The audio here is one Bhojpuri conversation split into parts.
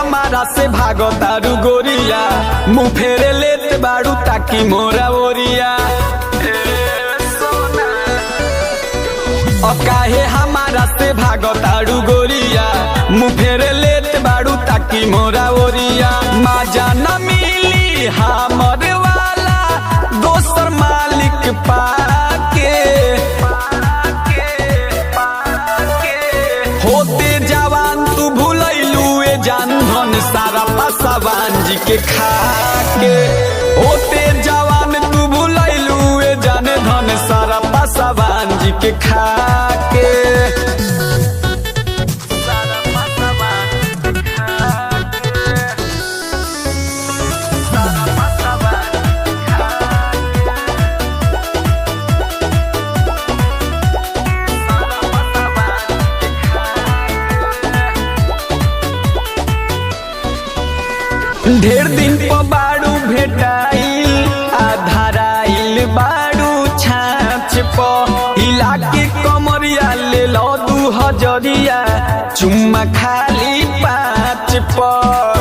हमारा से भागो तारू गोरिया, मुँह फेरे लेत बारू ताकि मोरा ओरिया। और काहे हमारा से भागो तारू गोरिया, मुँह फेरे लेत बारू ताकि मोरा ओरिया। माजा न मिली हमर वाला दोसर मालिक पाके, होते जवान तू भूलैलू ए जान धन सारा पासवान जी के खाके। होते जवान तू भूलैलू ए जान धन सारा पासवान जी के खाके। ढेर दिन पर बाड़ू भेटाइल, आधाराइल बाड़ू छाछ पर। हिला के कमरिया ले लो 2000, चुम्मा खाली 5 पर।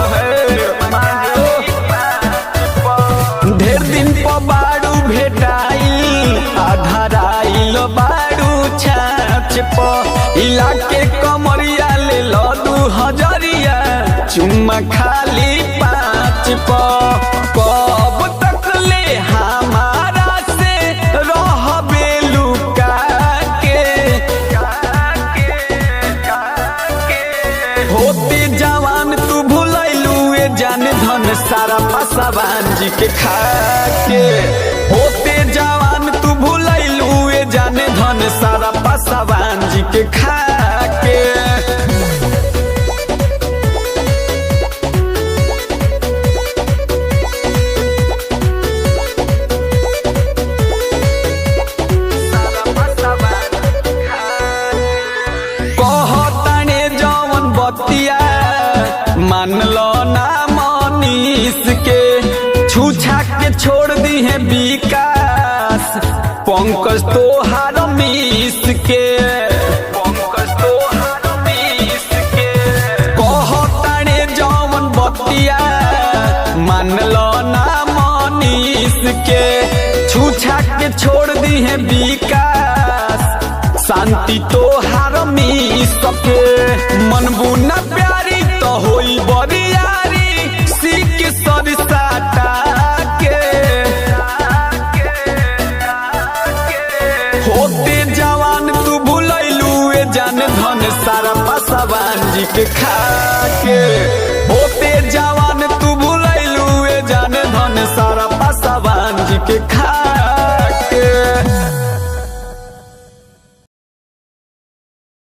ढेर दिन पर बाड़ू भेटाइल, आधाराइल बाड़ू छाछ पर। हिला के कमरिया ले लो 2000, चुम्मा खाली 5 पर। कब तक ले हमारा से रहबे लुका के, होते जवान तू भूलैलू ए जान धन सारा पासवान जी के खाके। होते जवान तू भूलैलू ए जान धन सारा पासवान जी के खाके। मान लो ना मनीष के, छूछा के छोड़ दी है विकास। पंकज तोहार मीस के, पंकज तोहार मीस के। कहताने जवन बतिया मान लो ना मनीष के, छूछा के छोड़ दी है विकास। शांति तोहार मीस के, मनबू न प्यारी तो होई बरियारी। सीख सरिसाटा के, होते जवान तू भूलैलू ए जान धन सारा पासवान जी के खाके। होते जवान तू भूलैलू ए जान धन सारा पासवान जी के खा